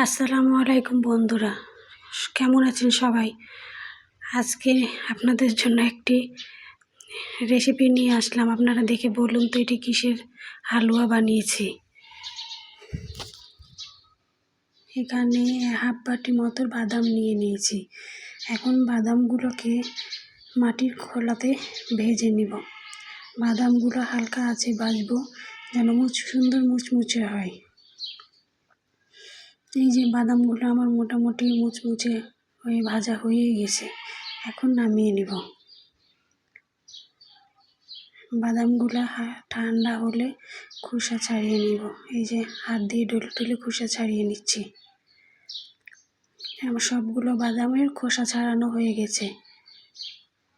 আসসালামু আলাইকুম বন্ধুরা, কেমন আছেন সবাই? আজকে আপনাদের জন্য একটি রেসিপি নিয়ে আসলাম। আপনারা দেখে বলুন তো এটি কিসের হালুয়া বানিয়েছি। এখানে হাফ বাটি মতো বাদাম নিয়ে নিয়েছি। এখন বাদামগুলোকে মাটির খোলাতে ভেজে নিব। বাদামগুলো হালকা আছে ভাজবো, যেন সুন্দর মুচমুচে হয়। এই যে বাদামগুলো আমার মোটামুটি মুচমুচে হয়ে ভাজা হয়ে গেছে, এখন নামিয়ে নিব। বাদামগুলো ঠান্ডা হলে খোসা ছাড়িয়ে নিব। এই যে হাত দিয়ে ডলে ডলে খোসা ছাড়িয়ে নিচ্ছি। আমার সবগুলো বাদামের খোসা ছাড়ানো হয়ে গেছে।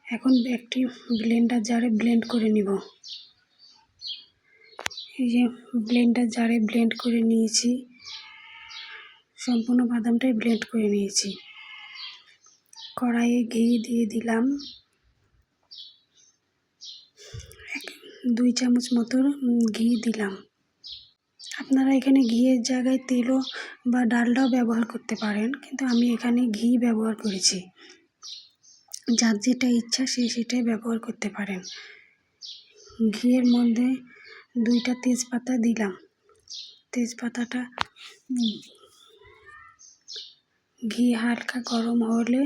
এখন একটি ব্লেন্ডার জারে ব্লেন্ড করে নিব। এই যে ব্লেন্ডার জারে ব্লেন্ড করে নিয়েছি, সম্পূর্ণ বাদামটাই ব্লেন্ড করে নিয়েছি। কড়াইয়ে ঘি দিয়ে দিলাম 2 চামচ মতো ঘি দিলাম। আপনারা এখানে ঘিয়ের জায়গায় তেলও বা ডালডাও ব্যবহার করতে পারেন, কিন্তু আমি এখানে ঘি ব্যবহার করেছি। যার যেটা ইচ্ছা সে সেটাই ব্যবহার করতে পারেন। ঘিয়ের মধ্যে 2টা তেজপাতা দিলাম। তেজপাতাটা ঘি হালকা গরম হলে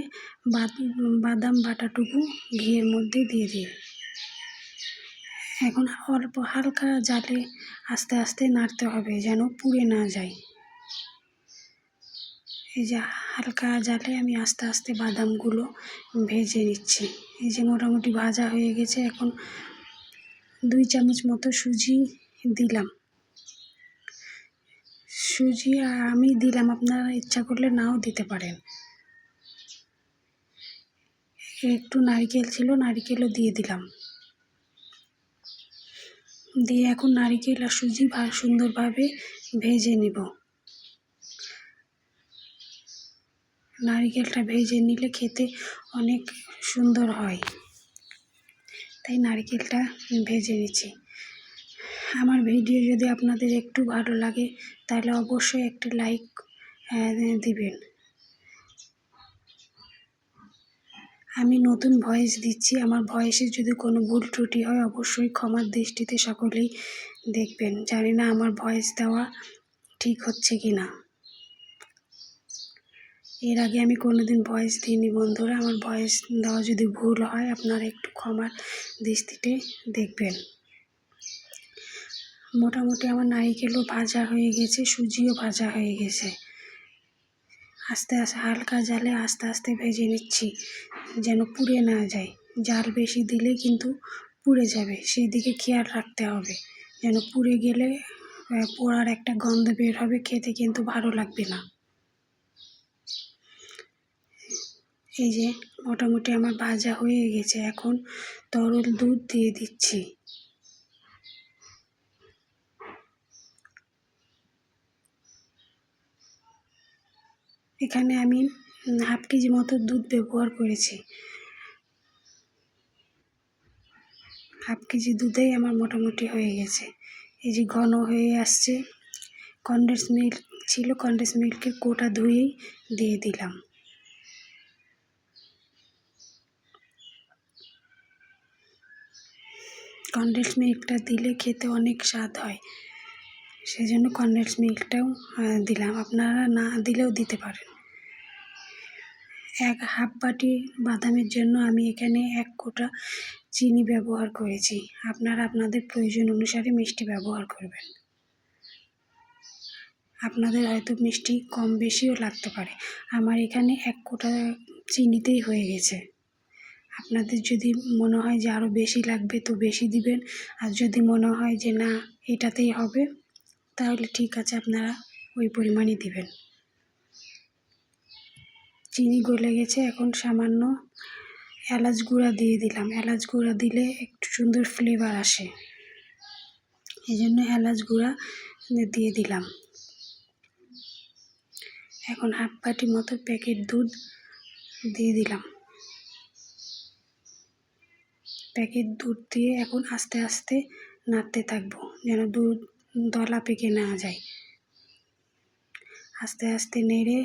বাদাম বাটাটুকু ঘিয়ের মধ্যে দিয়ে দিই। এখন অল্প হালকা জালে আস্তে আস্তে নাড়তে হবে, যেন পুড়ে না যায়। এই যে হালকা জালে আমি আস্তে আস্তে বাদামগুলো ভেজে নিচ্ছি। এই যে মোটামুটি ভাজা হয়ে গেছে। এখন 2 চামচ মতো সুজি দিলাম। সুজি আমি দিলাম, আপনারা ইচ্ছা করলে নাও দিতে পারেন। একটু নারকেল ছিল, নারকেলও দিয়ে দিলাম। দিয়ে এখন নারকেল আর সুজি সুন্দরভাবে ভেজে নিব। নারকেলটা ভেজে নিলে খেতে অনেক সুন্দর হয়, তাই নারকেলটা ভেজে নিচ্ছি। আমার ভিডিও যদি আপনাদের একটু ভালো লাগে তাহলে অবশ্যই একটি লাইক দিবেন। আমি নতুন ভয়েস দিচ্ছি, আমার ভয়েসে যদি কোনো ভুল ত্রুটি হয় অবশ্যই ক্ষমার দৃষ্টিতে সকলেই দেখবেন। জানি না আমার ভয়েস দেওয়া ঠিক হচ্ছে কি না। এর আগে আমি কোনোদিন ভয়েস দিইনি বন্ধুরা। আমার ভয়েস দেওয়া যদি ভুল হয় আপনারা একটু ক্ষমার দৃষ্টিতে দেখবেন। মোটামুটি আমার নারকেলও ভাজা হয়ে গেছে, সুজিও ভাজা হয়ে গেছে। আস্তে আস্তে হালকা জালে আস্তে আস্তে ভেজে নিচ্ছি, যেন পুড়ে না যায়। জাল বেশি দিলে কিন্তু পুড়ে যাবে, সেই দিকে খেয়াল রাখতে হবে। যেন পুড়ে গেলে পোড়ার একটা গন্ধ বের হবে, খেতে কিন্তু ভালো লাগবে না। এই যে মোটামুটি আমার ভাজা হয়ে গেছে। এখন তরল দুধ দিয়ে দিচ্ছি। এখানে আমি হাফ কেজি মতো দুধ ব্যবহার করেছি। হাফ কেজি দুধেই আমার মোটামুটি হয়ে গেছে। এই যে ঘন হয়ে আসছে। কনডেন্স মিল্ক ছিল, কনডেন্স মিল্কের কোটা ধুয়েই দিয়ে দিলাম। কনডেন্স মিল্কটা দিলে খেতে অনেক স্বাদ হয়, সেজন্য কনডেন্স মিল্কটাও দিলাম। আপনারা না দিলেও দিতে পারেন। হাফ বাটি বাদামের জন্য আমি এখানে 1 কোটা চিনি ব্যবহার করেছি। আপনারা আপনাদের প্রয়োজন অনুসারে মিষ্টি ব্যবহার করবেন। আপনাদের হয়তো মিষ্টি কম বেশিও লাগতে পারে। আমার এখানে 1 কোটা চিনিতেই হয়ে গেছে। আপনাদের যদি মনে হয় যে আরও বেশি লাগবে তো বেশি দিবেন, আর যদি মনে হয় যে না এটাতেই হবে তাহলে ঠিক আছে, আপনারা ওই পরিমাণই দিবেন। চিনি গলে গেছে। এখন সামান্য এলাচ গুঁড়া দিয়ে দিলাম। এলাচ গুঁড়া দিলে একটু সুন্দর ফ্লেভার আসে, এই জন্য এলাচ গুঁড়া দিয়ে দিলাম। এখন হাফ বাটি মতো প্যাকেট দুধ দিয়ে দিলাম। প্যাকেট দুধ দিয়ে এখন আস্তে আস্তে নাড়তে থাকবো, যেন দুধ দলা পেকে না যায়। আস্তে আস্তে নেড়ে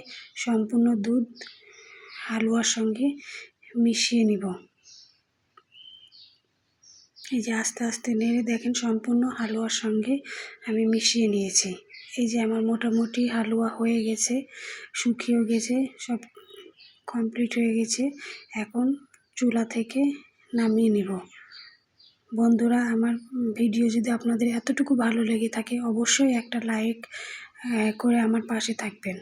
সম্পূর্ণ দুধ হালুয়ার সঙ্গে মিশিয়ে নিব। এই যে আস্তে আস্তে নেড়ে দেখেন সম্পূর্ণ হালুয়ার সঙ্গে আমি মিশিয়ে নিয়েছি। এই যে আমার মোটামুটি হালুয়া হয়ে গেছে, শুকিয়েও গেছে, সব কমপ্লিট হয়ে গেছে। এখন চুলা থেকে নামিয়ে নিব। বন্ধুরা, আমার ভিডিও যদি আপনাদের এতটুকু ভালো লেগে থাকে অবশ্যই একটা লাইক করে আমার পাশে থাকবেন।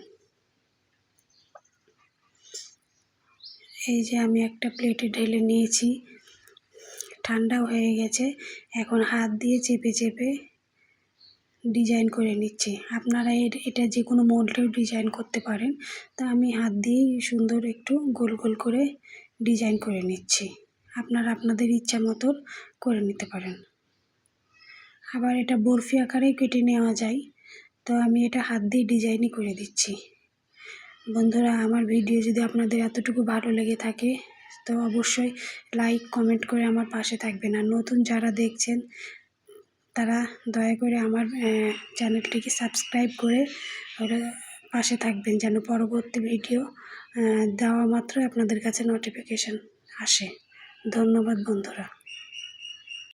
এই যে আমি একটা প্লেটে ঢেলে নিয়েছি, ঠান্ডাও হয়ে গেছে। এখন হাত দিয়ে চেপে চেপে ডিজাইন করে নিচ্ছি। আপনারা এটা যে কোনো মোল্ডেও ডিজাইন করতে পারেন, তা আমি হাত দিয়েই সুন্দর একটু গোল গোল করে ডিজাইন করে নিচ্ছি। আপনারা আপনাদের ইচ্ছা মতো করে নিতে পারেন। আবার এটা বরফি আকারেই কেটে নেওয়া যায়, তো আমি এটা হাত দিয়ে ডিজাইনই করে দিচ্ছি। বন্ধুরা, আমার ভিডিও যদি আপনাদের এতটুকু ভালো লেগে থাকে তো অবশ্যই লাইক কমেন্ট করে আমার পাশে থাকবেন। আর নতুন যারা দেখছেন তারা দয়া করে আমার চ্যানেলটিকে সাবস্ক্রাইব করে পাশে থাকবেন, যেন পরবর্তী ভিডিও দেওয়া মাত্রই আপনাদের কাছে নোটিফিকেশন আসে। ধন্যবাদ বন্ধুরা।